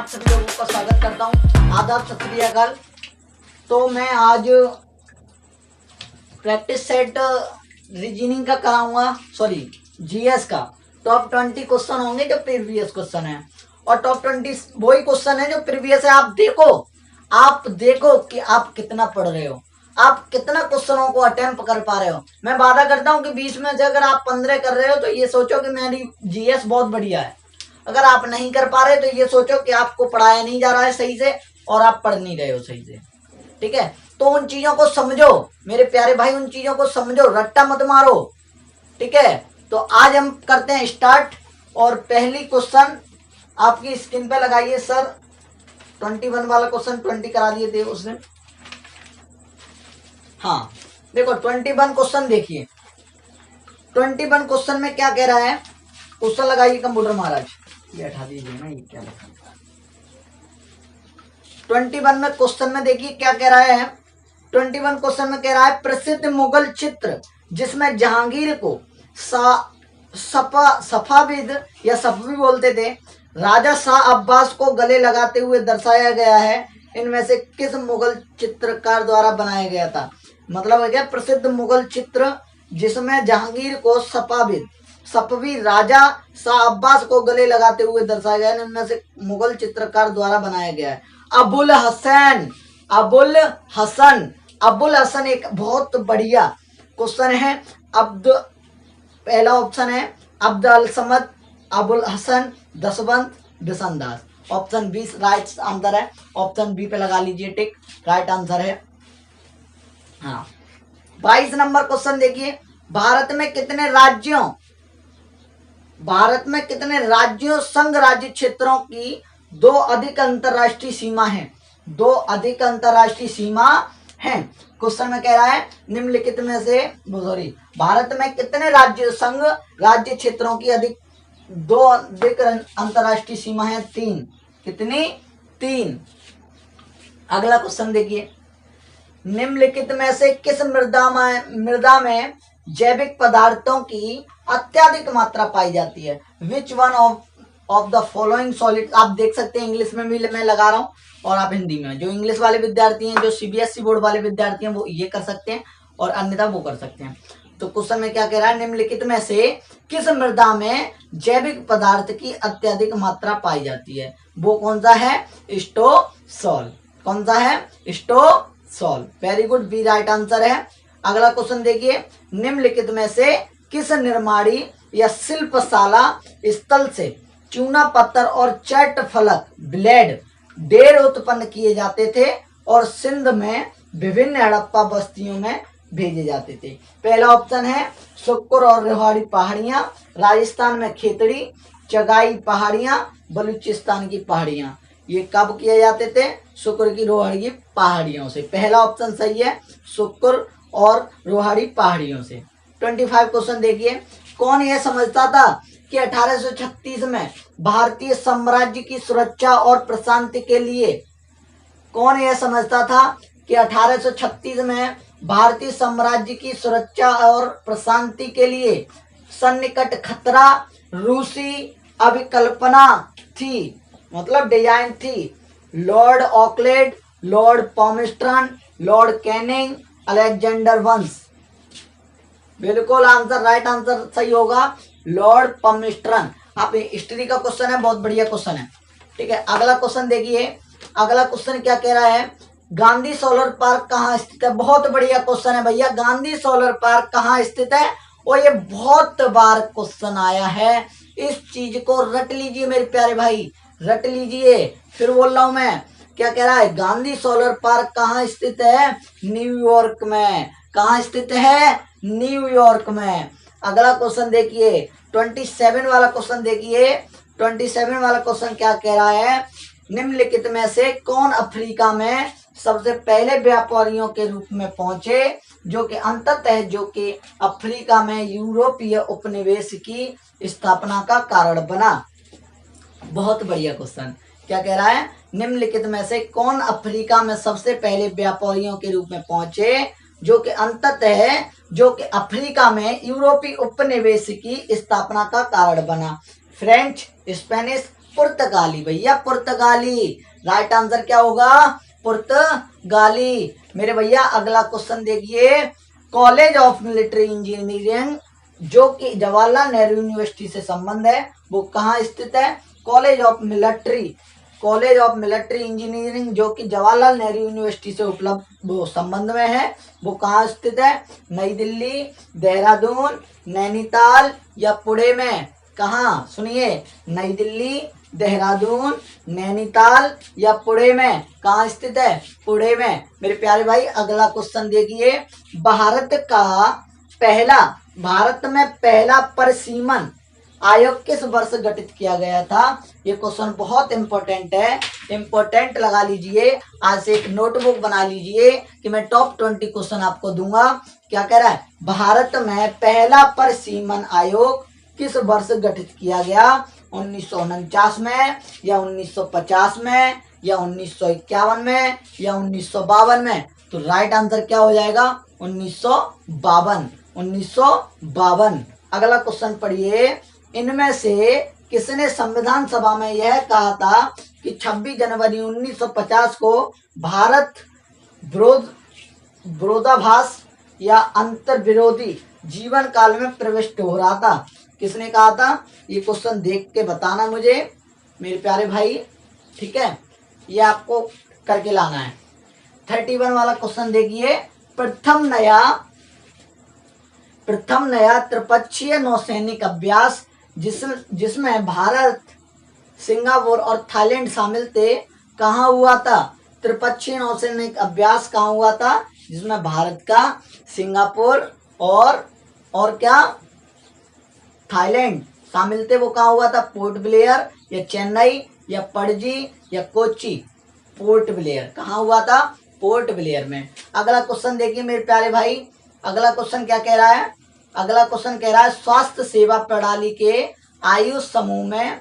आप सभी लोगों का स्वागत करता हूँ। आदाब, सत श्री अकाल। तो मैं आज प्रैक्टिस सेट रीजनिंग का कराऊंगा, सॉरी जीएस का। टॉप 20 क्वेश्चन होंगे जो प्रीवियस क्वेश्चन है, और टॉप 20 वही क्वेश्चन है जो प्रीवियस है। आप देखो कि आप कितना पढ़ रहे हो, आप कितना क्वेश्चनों को अटेम्प्ट कर पा रहे हो। मैं वादा करता हूँ कि 20 में से अगर आप 15 कर रहे हो तो ये सोचो कि मेरी जीएस बहुत बढ़िया है। अगर आप नहीं कर पा रहे तो ये सोचो कि आपको पढ़ाया नहीं जा रहा है सही से, और आप पढ़ नहीं रहे हो सही से। ठीक है, तो उन चीजों को समझो मेरे प्यारे भाई, उन चीजों को समझो, रट्टा मत मारो। ठीक है, तो आज हम करते हैं स्टार्ट। और पहली क्वेश्चन आपकी स्क्रीन पे लगाइए सर। 21 वाला क्वेश्चन 20 करा दिए थे उस दिन। हाँ देखो 21 क्वेश्चन देखिए। 21 क्वेश्चन में क्या कह रहा है, क्वेश्चन लगाइए कंप्यूटर महाराज, ये हटा दीजिए ना, ये क्या लिखा। 21 में क्वेश्चन में देखिए क्या कह रहा है। 21 क्वेश्चन में कह रहा है प्रसिद्ध मुगल चित्र जिसमें जहांगीर को सफाविद या सफवी बोलते थे, राजा शाह अब्बास को गले लगाते हुए दर्शाया गया है, इनमें से किस मुगल चित्रकार द्वारा बनाया गया था। मतलब है क्या, प्रसिद्ध मुगल चित्र जिसमें जहांगीर को सफवी राजा शाह अब्बास को गले लगाते हुए दर्शाया गया है, इनमें से मुगल चित्रकार द्वारा बनाया गया है। अबुल हसन एक बहुत बढ़िया क्वेश्चन है। पहला ऑप्शन है Abdul Samad, Abul Hasan, Daswant, Bishandas. Option B right answer है। ऑप्शन बी पे लगा लीजिए टिक, राइट आंसर है। हाँ 22 नंबर क्वेश्चन देखिए। भारत में कितने राज्यों संघ राज्य क्षेत्रों की दो अधिक अंतरराष्ट्रीय सीमा है। दो अधिक अंतरराष्ट्रीय सीमा है। क्वेश्चन में कह रहा है निम्नलिखित में से भारत में कितने राज्य संघ राज्य क्षेत्रों की दो अधिक अंतरराष्ट्रीय सीमा है। 3। कितनी? 3। अगला क्वेश्चन देखिए। निम्नलिखित में से किस मृदा में जैविक पदार्थों की अत्यधिक मात्रा पाई जाती है। Which one of the following solid. आप देख सकते हैं इंग्लिश में भी मैं लगा रहा हूँ और आप हिंदी में। जो इंग्लिश वाले विद्यार्थी हैं, जो सीबीएसई बोर्ड वाले विद्यार्थी हैं, वो ये कर सकते हैं और अन्यथा वो कर सकते हैं। तो क्वेश्चन में क्या कह रहा है, निम्नलिखित में से किस मृदा में जैविक पदार्थ की अत्यधिक मात्रा पाई जाती है। वो कौन सा है? स्टोसॉल। कौन सा है? स्टोसॉल। Very good, B right answer है। अगला क्वेश्चन देखिए। निम्नलिखित में से किस निर्माणी या शिल्पशाला स्थल से चूना पत्थर और चट फलक ब्लेड डेर उत्पन्न किए जाते थे और सिंध में विभिन्न हड़प्पा बस्तियों में भेजे जाते थे। पहला ऑप्शन है शुक्र और रोहाड़ी पहाड़ियां, राजस्थान में खेतड़ी, चगाई पहाड़ियां, बलूचिस्तान की पहाड़ियां। ये कब किए जाते थे? शुक्र की रोहाड़ी की पहाड़ियों से। पहला ऑप्शन सही है, शुक्र और रोहाड़ी पहाड़ियों से। 25 क्वेश्चन देखिए। कौन यह समझता था कि 1836 में भारतीय साम्राज्य की सुरक्षा और प्रशांति के लिए, कौन यह समझता था कि 1836 में भारतीय साम्राज्य की सुरक्षा और प्रशांति के लिए सन्निकट खतरा रूसी अभिकल्पना थी, मतलब डिजाइन थी। Lord Auckland, Lord Palmerston, Lord Canning, Alexander वंश। बिल्कुल आंसर, राइट आंसर सही होगा लॉर्ड पाल्मस्टन। आप हिस्ट्री का क्वेश्चन है, बहुत बढ़िया क्वेश्चन है। ठीक है, अगला क्वेश्चन देखिए। अगला क्वेश्चन क्या कह रहा है, गांधी सोलर पार्क कहाँ स्थित है। बहुत बढ़िया क्वेश्चन है भैया, गांधी सोलर पार्क कहाँ स्थित है। और ये बहुत बार क्वेश्चन आया है, इस चीज को रट लीजिए मेरे प्यारे भाई, रट लीजिए। फिर बोल रहा हूं मैं, क्या कह रहा है, गांधी सोलर पार्क कहाँ स्थित है? न्यूयॉर्क में। कहाँ स्थित है? न्यूयॉर्क में। अगला क्वेश्चन देखिए, 27 वाला क्वेश्चन देखिए। 27 वाला क्वेश्चन क्या कह रहा है, निम्नलिखित में से कौन अफ्रीका में सबसे पहले व्यापारियों के रूप में पहुंचे, जो कि अफ्रीका में यूरोपीय उपनिवेश की स्थापना का कारण बना। बहुत बढ़िया क्वेश्चन। क्या कह रहा है, निम्नलिखित में से कौन अफ्रीका में सबसे पहले व्यापारियों के रूप में पहुंचे, जो कि अफ्रीका में यूरोपीय उपनिवेश की स्थापना का कारण बना। फ्रेंच, स्पेनिश, पुर्तगाली भैया, पुर्तगाली। राइट आंसर क्या होगा? पुर्तगाली। मेरे भैया अगला क्वेश्चन देखिए, कॉलेज ऑफ मिलिट्री इंजीनियरिंग जो कि जवाहरलाल नेहरू यूनिवर्सिटी से संबंध है, वो कहाँ स्थित है? कॉलेज ऑफ मिलिट्री इंजीनियरिंग जो कि जवाहरलाल नेहरू यूनिवर्सिटी से उपलब्ध वो संबंध में है, वो कहाँ स्थित है? नई दिल्ली, देहरादून, नैनीताल या पुणे में? कहाँ? सुनिए, नई दिल्ली, देहरादून, नैनीताल या पुणे में? कहाँ स्थित है? पुणे में। मेरे प्यारे भाई अगला क्वेश्चन देखिए, भारत में पहला परिसीमन आयोग किस वर्ष गठित किया गया था? ये क्वेश्चन बहुत इंपॉर्टेंट है, इंपॉर्टेंट लगा लीजिए। आज से एक नोटबुक बना लीजिए कि मैं टॉप 20 क्वेश्चन आपको दूंगा। क्या कह रहा है? भारत में पहला परिसीमन आयोग किस वर्ष गठित किया गया? 1949 में या 1950 में या 1951 में या 1952 में? तो राइट आंसर क्या हो जाएगा? 1952। अगला क्वेश्चन पढ़िए, इनमें से किसने संविधान सभा में यह कहा था कि 26 जनवरी 1950 को भारत विरोधाभास या अंतर विरोधी जीवन काल में प्रविष्ट हो रहा था? किसने कहा था? ये क्वेश्चन देख के बताना मुझे मेरे प्यारे भाई, ठीक है? ये आपको करके लाना है। 31 वाला क्वेश्चन देखिए, प्रथम नया त्रिपक्षीय नौसैनिक अभ्यास जिसमें भारत, सिंगापुर और थाईलैंड शामिल थे, कहाँ हुआ था? त्रिपक्षीय नौसैनिक अभ्यास कहाँ हुआ था? जिसमें भारत का, सिंगापुर और क्या, थाईलैंड शामिल थे, वो कहाँ हुआ था? पोर्ट ब्लेयर या चेन्नई या पणजी या कोच्चि? Port Blair. कहाँ हुआ था? पोर्ट ब्लेयर में। अगला क्वेश्चन देखिए मेरे प्यारे भाई, अगला क्वेश्चन क्या कह रहा है? अगला क्वेश्चन कह रहा है, स्वास्थ्य सेवा प्रणाली के आयु समूह में,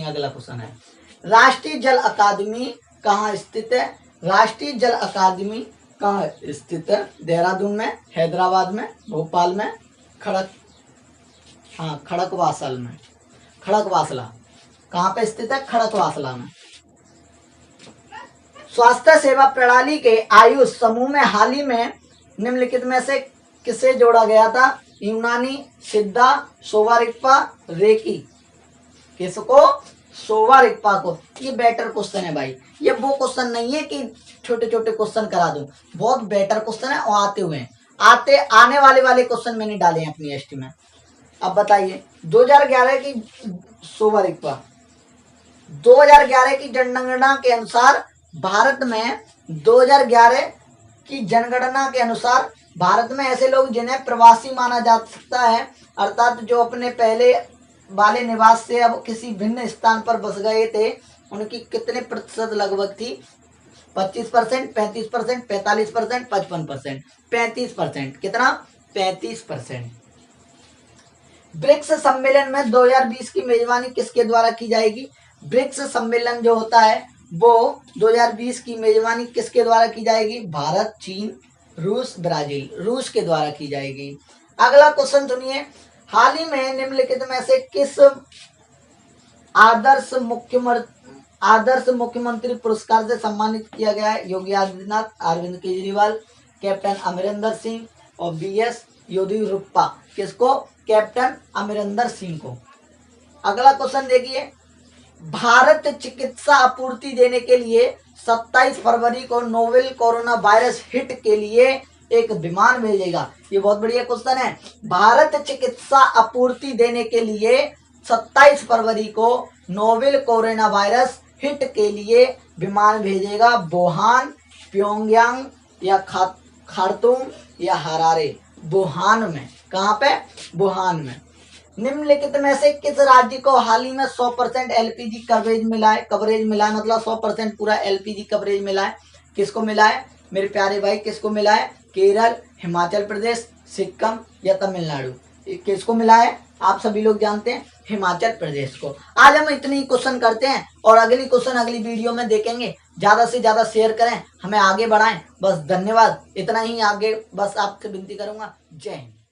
अगला क्वेश्चन है, राष्ट्रीय जल अकादमी कहाँ स्थित है? राष्ट्रीय जल अकादमी कहाँ स्थित है? देहरादून में, हैदराबाद में, भोपाल में, खड़कवासला में। कहाँ पे स्थित है? खड़कवासला में। स्वास्थ्य सेवा प्रणाली के आयु समूह में हाल ही में निम्नलिखित में से किसे जोड़ा गया था? यूनानी, सिद्धा, सोवा रिगपा, रेकी। किसको? सोवा रिगपा को। ये बेटर क्वेश्चन है भाई, ये वो क्वेश्चन नहीं है कि छोटे छोटे क्वेश्चन करा दूं, बहुत बेटर क्वेश्चन है और आने वाले क्वेश्चन मैंने डाले हैं अपनी एसटी में। अब बताइए, 2011 की सोवा रिगपा, 2011 की जनगणना के अनुसार भारत में 2011 की जनगणना के अनुसार भारत में ऐसे लोग जिन्हें प्रवासी माना जा सकता है, अर्थात जो अपने पहले वाले निवास से अब किसी भिन्न स्थान पर बस गए थे, उनकी कितने प्रतिशत लगभग थी? 25%, 35%, 45%, 55%, 35%। कितना? 35%। ब्रिक्स सम्मेलन में 2020 की मेजबानी किसके द्वारा की जाएगी? ब्रिक्स सम्मेलन जो होता है वो 2020 की मेजबानी किसके द्वारा की जाएगी? भारत, चीन, रूस, ब्राजील, रूस के द्वारा की जाएगी। अगला क्वेश्चन सुनिए, हाल ही में निम्नलिखित में से किस आदर्श मुख्यमंत्री पुरस्कार से सम्मानित किया गया है? योगी आदित्यनाथ, अरविंद केजरीवाल, कैप्टन अमरिंदर सिंह और BS येदियुरप्पा। किसको? कैप्टन अमरिंदर सिंह को। अगला क्वेश्चन देखिए, भारत चिकित्सा आपूर्ति देने के लिए 27 फरवरी को नोवेल कोरोना वायरस हिट के लिए एक विमान भेजेगा। ये बहुत बढ़िया क्वेश्चन है। भारत चिकित्सा आपूर्ति देने के लिए 27 फरवरी को नोवेल कोरोना वायरस हिट के लिए विमान भेजेगा। वुहान, प्योंगयांग या खार्तूम या हरारे? वुहान में। कहाँ पे? वुहान में। निम्नलिखित में से किस राज्य को हाल ही में 100% LPG कवरेज मिला है? मतलब 100% पूरा LPG कवरेज मिला है। किसको मिला है मेरे प्यारे भाई? किसको मिला है? केरल, हिमाचल प्रदेश, सिक्किम या तमिलनाडु? किसको मिला है? आप सभी लोग जानते हैं, हिमाचल प्रदेश को। आज हम इतने ही क्वेश्चन करते हैं और अगली क्वेश्चन अगली वीडियो में देखेंगे। ज्यादा से ज्यादा शेयर करें, हमें आगे बढ़ाएं। बस धन्यवाद, इतना ही आगे बस आपसे विनती करूंगा। जय हिंद।